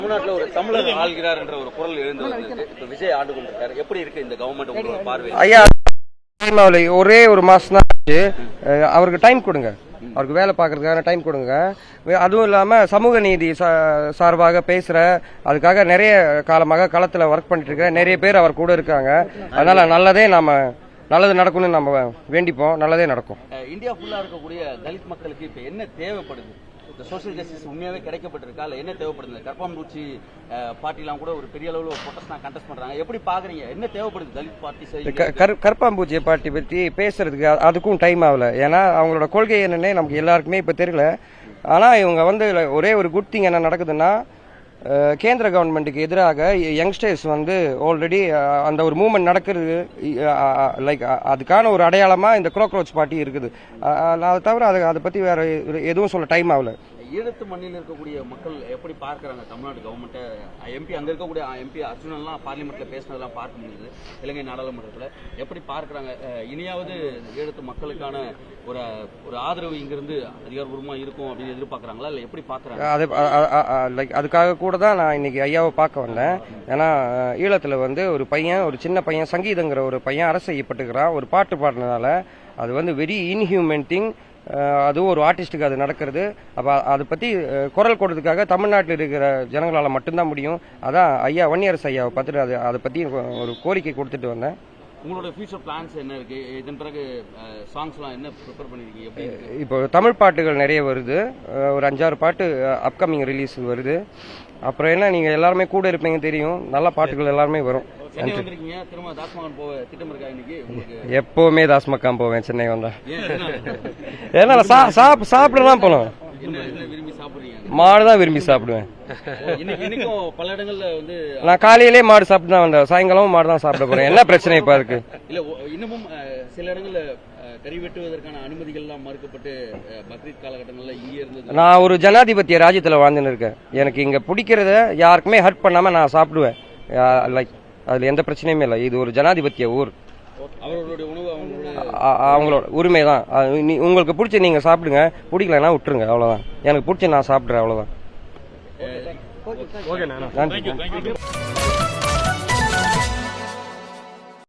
தமிழ்நாட்டில் ஒரு தமிழர் ஆள்கிறார் என்ற ஒரு குரல் எழுந்து வந்திருக்கு. இப்ப விஜய் ஆண்டு கொண்டிருக்காரு. எப்படி இருக்கு இந்த கவர்மெண்ட் உங்களோட பார்வை? ஐயா, ஒரே ஒரு மாசம் தான் ஆச்சு. அவருக்கு டைம் கொடுங்க, அவருக்கு வேலை பார்க்கறதுக்கான டைம் கொடுங்க. அதுவும் இல்லாமல் சமூக நீதி சார்பாக பேசுகிற அதுக்காக நிறைய காலமாக களத்தில் ஒர்க் பண்ணிட்டு இருக்க நிறைய பேர் அவர் கூட இருக்காங்க. அதனால நல்லது நடக்கும்னு நம்ம வேண்டிப்போம். நல்லதே நடக்கும். இந்தியா ஃபுல்லா இருக்கக்கூடிய தலித் மக்களுக்கு இப்ப என்ன தேவைப்படுது? இந்த சோசியல் ஜஸ்டிஸ் உண்மையாவே கிடைக்கப்பட்டிருக்கா? இல்ல என்ன தேவைப்படுது? கர்ப்பாம்பூச்சி பார்ட்டிலாம் கூட ஒரு பெரிய அளவில் ஒரு ப்ரொடெஸ்ட் கண்டெஸ்ட் பண்றாங்க. எப்படி பாக்குறீங்க? என்ன தேவைப்படுது தலித் பார்ட்டி? கர்ப்பாம்பூச்சி பார்ட்டி பற்றி பேசுறதுக்கு அதுக்கும் டைம் ஆகல. ஏன்னா அவங்களோட கொள்கை என்னன்னே நமக்கு எல்லாருக்குமே இப்போ தெரியல. ஆனால் இவங்க வந்து ஒரே ஒரு குட் திங் என்ன நடக்குதுன்னா, கேந்திர கவர்மெண்ட்டுக்கு எதிராக யங்ஸ்டர்ஸ் வந்து ஆல்ரெடி அந்த ஒரு மூவ்மெண்ட் நடக்கிறது. லைக் அதுக்கான ஒரு அடையாளமாக இந்த க்ரோக்ரோச் பார்ட்டி இருக்குது. அதை தவிர அதை பற்றி வேற எதுவும் சொல்ல டைம் ஆகல. ஈழத்து மண்ணில் இருக்கக்கூடிய மக்கள் எப்படி பார்க்கறாங்க தமிழ்நாடு கவர்மெண்ட்டை? எம்பி அங்க இருக்கக்கூடிய எம்பி அர்ஜுனன்லாம் பார்லிமெண்ட்ல பேசினதெல்லாம் பார்க்க முடியுது. இலங்கை நாடாளுமன்றத்தில் எப்படி பார்க்கறாங்க? இனியாவது ஈழத்து மக்களுக்கான ஒரு ஆதரவு இங்கிருந்து அதிகாரப்பூர்வமா இருக்கும் அப்படின்னு எதிர்பார்க்கறாங்களா? இல்ல எப்படி பாக்குறாங்க? லைக் அதுக்காக கூட தான் நான் இன்னைக்கு ஐயாவை பார்க்க வந்தேன். ஏன்னா ஈழத்துல வந்து ஒரு சின்ன பையன் சங்கீதங்கிற ஒரு பையன் அரசு செய்யப்பட்டுக்கிறான். ஒரு பாட்டு பாடினதால அது வந்து வெரி இன்ஹியூமன் திங். அதுவும் ஒரு ஆர்டிஸ்டுக்கு அது நடக்கிறது. அப்போ அதை பற்றி குரல் கொடுறதுக்காக தமிழ்நாட்டில் இருக்கிற ஜனங்களால் மட்டும்தான் முடியும். அதான் ஐயா வன்னியரசு ஐயாவை பார்த்துட்டு அதை பற்றி ஒரு கோரிக்கை கொடுத்துட்டு வந்தேன். உங்களோட ஃபியூச்சர் பிளான்ஸ் என்ன இருக்கு? இதன் பிறகு சாங்ஸ்லாம் என்ன ப்ரிப்பேர் பண்ணிருக்கீங்க? இப்போ தமிழ் பாட்டுகள் நிறைய வருது. ஒரு 5-6 பாட்டு அப்கமிங் ரிலீஸ் வருது. அப்புறம் என்ன, நீங்க எல்லாருமே கூட இருப்பீங்க, தெரியும். நல்ல பாட்டுகள் எல்லாருமே வரும். எப்பவுமே தாஸ்மக்கான் போவேன் சென்னை வந்தா. ஏன்னா சாப்பிடலாம் போனோம். மாடு தான் விரும்பி சாப்பிடுவேன். பல இடங்கள்ல வந்து நான் காலையிலே மாடு சாப்பிட்டு தான் வந்தேன். சாயங்காலமும் மாடு தான் சாப்பிட போறேன். என்ன பிரச்சனை இப்ப இருக்கு? இல்ல இன்னமும் சில இடங்கள்ல கறி வெட்டுவதற்கான அனுமதிகள் எல்லாம் மறுக்கப்பட்டு பக்ரீத் காலகட்டங்கள்ல இங்கே இருந்தது. நான் ஒரு ஜனாதிபத்திய ராஜ்யத்துல வாழ்ந்துன்னு இருக்கேன். எனக்கு இங்க பிடிக்கிறத யாருக்குமே ஹர்ட் பண்ணாம நான் சாப்பிடுவேன். லைக் அதுல எந்த பிரச்சனையுமே இல்லை. இது ஒரு ஜனாதிபத்திய ஊர். அவர்களுடைய உணவு அவங்களோட உரிமை தான். உங்களுக்கு பிடிச்ச நீங்க சாப்பிடுங்க, பிடிக்கலன்னா விட்டுருங்க, அவ்வளவுதான். எனக்கு பிடிச்ச நான் சாப்பிடுறேன், அவ்வளவுதான். நன்றி.